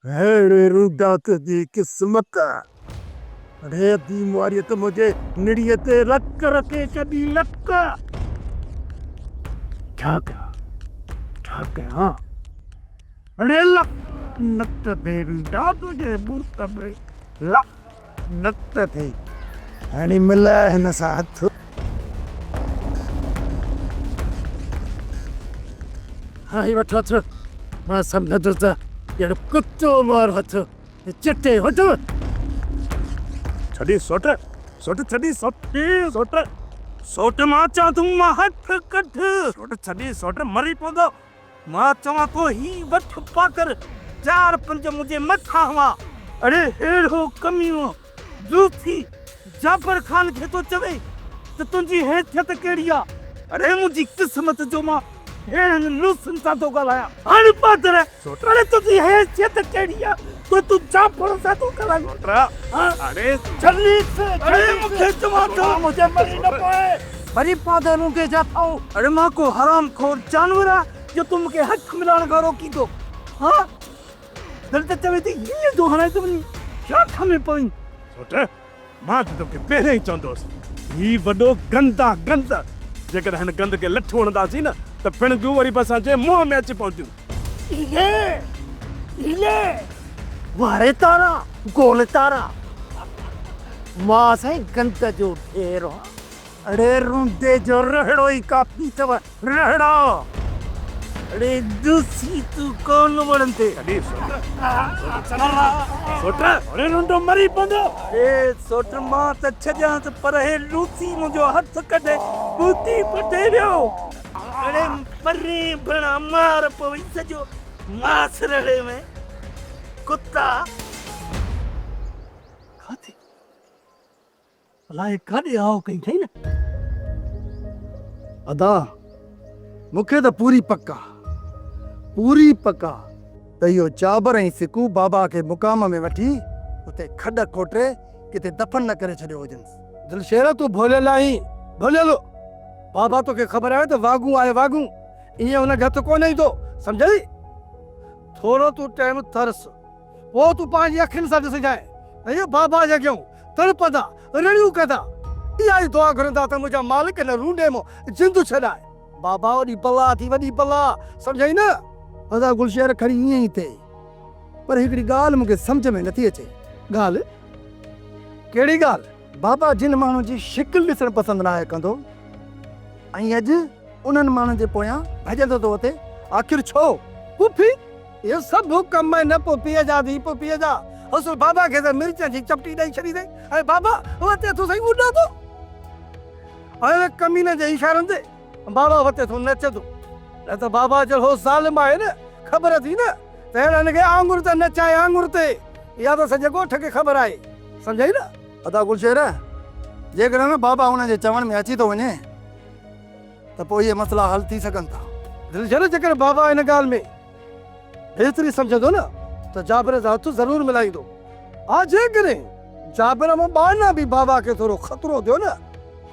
अरे रुदात दी किस्मत। अरे दी मुआरियत मुझे निड़ियत रख रखे कभी लक्का। ठाक है हाँ। अरे लक नक्त बेबी डा तुझे बुरता बे लक नक्त थे आणि मला है ना साथ। हाँ ये बात है मैं समझ तो यार कुत्तो मार हथ चिट्टे हथ छड़ी सोट छड़ी सोट मां चा तुम हथ कठ सोट छड़ी सोट मरी पौधो मां चवा तो ही वठ पाकर 4-5 मुझे मथा हुआ। अरे हेड़ो कमियो जूठी जाफर खान के तो चवे तो तुझी हैसियत केड़िया। अरे मुझी किस्मत जो मां हेन लुसन सा तो गलाया हर पात्र अरे तुझी हैसियत केड़िया तो तू जाफर सा तो गला गोटरा। अरे जल्दी से अरे मुझे चवा तो मुझे मरी न पाए मरी पादरों के जाता हूं। अरे मां को हराम खोर जानवर जो तुम के हथ मिलाने का रोकी दो। हाँ दलते चवे थी ये दो हने तुम क्या हमें पई सोटे मां तो के पहले ही चंदोस ये बड़ो गंदा जेकर हन गंद के लठ वणदासी ना तो पिण जो वरी बसा जे मुंह में अची पहुंचू। इले वारे तारा गोल तारा मां से गंद जो ढेरो। अरे रुंदे जो रहड़ो ही कापी तव रहड़ा। अरे दूसरी तू कौन बनते अरे सोटा अरे रुंडो मरी बंदो ए सोट मां त छजा त पर हे लूसी मुजो हाथ कढे बूती पटे रियो। अरे परे बणा मार पई सजो मास रड़े में कुत्ता खाती अलाए काडे आओ कहीं थे ना अदा मुखे त पूरी पक्का त इहो चाबर ऐं सिकू बाबा के मुकाम में वठी उते खड कोटरे किते दफन न करे छड़ियो हुजनि। दिलशेरा तू भोलेलो बाबा तो के खबर है तो वागू आए वागू इए उन घत कोने तो समझई। थोड़ो तू टाइम तरस वो तू पांच अखिन सा दिस जाए अयो बाबा जग्यो तड़पदा रड़ियो कदा इया दुआ करंदा त मुजा मालिक न रूंडे मो जिंदु छडाए। बाबा ओडी बला थी वडी बला समझई ना। अदा गुलशेर खड़ी इए ही थे पर एकड़ी गाल मुके समझ में नथी अचे। गाल केड़ी गाल बाबा जिन मानू जी शिकल दिसण पसंद ना है कंदो आई अज उनन मानू जे पोया भजंदो तो होते आखिर छो पुफी ये सब कम में न पुपिए जा दी पुपिए जा हसुल बाबा के मिर्च जी चपटी दई छड़ी दे। अरे बाबा वते तू सही उड़ा तो अरे कमीने जे इशारन दे बाबा वते तू नच दो न तो बाबा जो हो जालिम है ना खबर थी ना तेरन के आंगुर ते नचाए आंगुर ते या तो सजे गोठ के खबर आई समझई ना। अदा गुलशेर जे कर ना बाबा उन जे चवण में अची तो वने तो पो ये मसला हल थी सकन था। दिल जरे जकर बाबा इन गाल में बेहतरी समझ दो ना तो जाबिर जात जरूर मिलाई दो। आज जे करे जाबिर में बाना भी बाबा के थोड़ो खतरो दो ना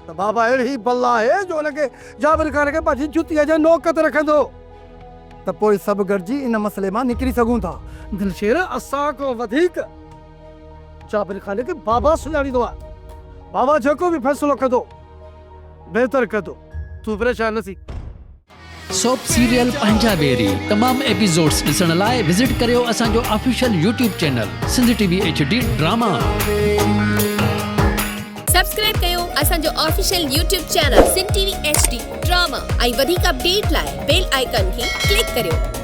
तो बाबा एड़ी बल्ला है जो उनके जाबिर खान के पाजी जुतिया जा नौकत रख दो तो पोई सब गरजी इन मसले में निकली सकूं था। दिलशेर असा को वधिक जाबिर खान के बाबा सुनाड़ी दो बाबा जको भी फैसलो कर दो बेहतर कर दो तू परेशान न थी। सोप सीरियल पंजाबेरी तमाम एपिसोड्स ॾिसण लाइ विज़िट करियो असांजो official YouTube channel Sindh TV HD drama. Subscribe कयो असांजो official YouTube channel Sindh TV HD drama ऐं वधीक अपडेट लाइ बेल आइकन खे क्लिक करियो।